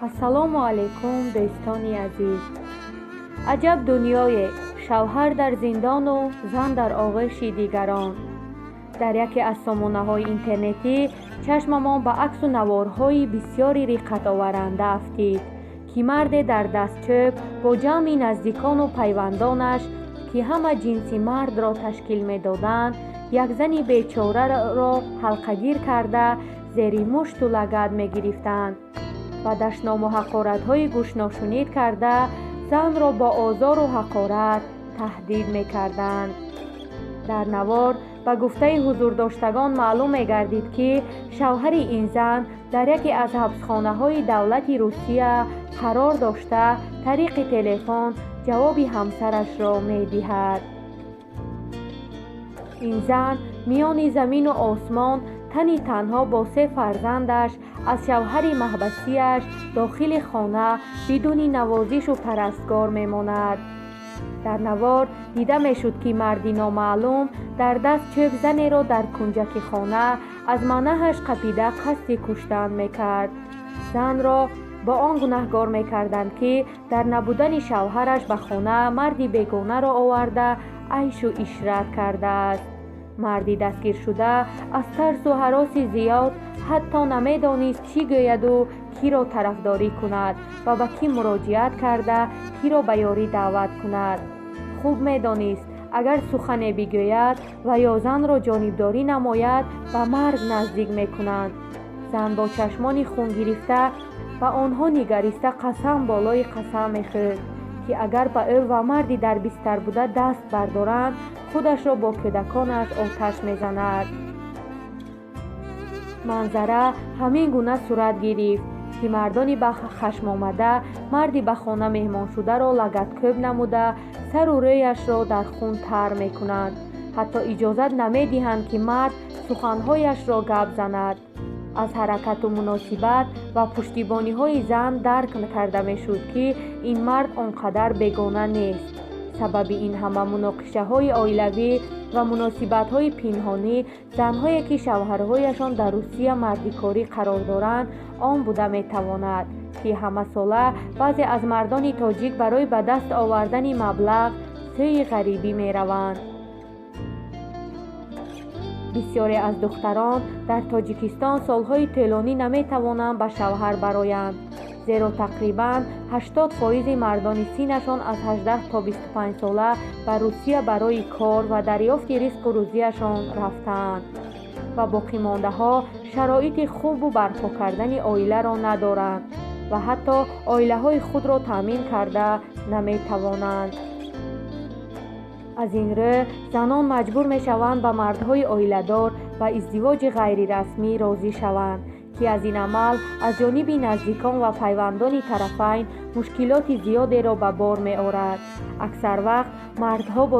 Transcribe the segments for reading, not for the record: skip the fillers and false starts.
ассалому алайкум дӯстони азиз. аҷаб дунёе, шавҳар дар зиндону зан дар оғӯши дигарон. дар яке аз сомонаҳои интернетӣ чашмамон ба аксу наворҳои бисёри риққатоваранда афтид, ки марде дар дастчӯб бо ҷамъи наздикону пайвандонаш, ки ҳама ҷинси мардро ташкил медоданд, як зани бечораро ҳалқагир карда зери мушту лагат мегирифтанд ва дашному ҳақоратҳои гӯшношунид карда занро бо озору ҳақорат таҳдид мекарданд. дар навор ба гуфтаи ҳузурдоштагон маълум мегардид, ки шавҳари ин зан дар яке аз ҳабсхонаҳои давлати Русия қарор дошта тариқи телефон ҷавоби ҳамсарашро медиҳад. ин зан миёни замину осмон тани танҳо бо 3 фарзандаш аз шавҳари маҳбасиаш дохили хона бидуни навозишу парастгор мемонад. дар навор дида мешуд, ки марди номаълум дар даст чӯб занеро дар кунҷаки хона аз манаҳаш қапида қасди куштан мекард. занро бо он гунаҳгор мекарданд, ки дар набудани шавҳараш ба хона марди бегонаро оварда айшу ишрат кардааст. марди дастгиршуда аз тарсу ҳароси зиёд ҳатто намедонист чӣ гӯяду киро тарафдорӣ кунад ва ба кӣ муроҷиат карда киро ба ёрӣ даъват кунад. хуб медонист, агар сухане бигӯяд ва ё занро ҷонибдорӣ намояд, ба марг наздик мекунанд. зан бо чашмони хун гирифта ба онҳо нигариста қасам болои қасам мехӯрд, ки агар ба ӯ ва марди дар бистар буда даст бардоранд, худашро бо кӯдаконаш оташ мезанад. манзара ҳамин гуна сурат гирифт, ки мардони ба хашмомада марди ба хона меҳмоншударо лагаткӯб намуда сару рӯяшро дар хун тар мекунанд. ҳатто иҷозат намедиҳанд, ки мард суханҳояшро гап занад. аз ҳаракату муносибат ва пуштибониҳои зан дарк карда мешуд, ки ин мард он қадар бегона нест. сабаби ин ҳама муноқишаҳои оилавӣ ва муносибатҳои пинҳонӣ занҳое, ки шавҳарҳояшон дар Русия мардикорӣ қарор доранд, он буда метавонад, ки ҳамасола баъзе аз мардони тоҷик барои ба даст овардани маблағ сӯи ғарибӣ мераванд. бисёре аз духтарон дар Тоҷикистон солҳои тӯлонӣ наметавонанд ба шавҳар бароянд, зеро тақрибан 80% мардони синнашон аз 18 то 25 сола ба Русия барои кор ва дарёфти ризқу рӯзияшон рафтаанд ва боқимондаҳо шароити хубу барпо кардани оиларо надоранд ва ҳатто оилаҳои худро таъмин карда наметавонанд. аз ин рӯ занон маҷбур мешаванд ба мардҳои оиладор ва издивоҷи ғайрирасмӣ розӣ шаванд, ки аз ин амал аз ҷониби наздикон ва пайвандони тарафайн мушкилоти зиёдеро ба бор меорад. аксар вақт мардҳо бо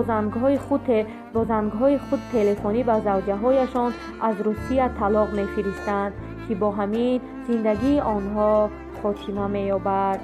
зангҳои худ телефонӣ ба завҷаҳояшон аз Русия талоқ мефиристанд, ки бо ҳамин зиндагии онҳо хотима меёбад.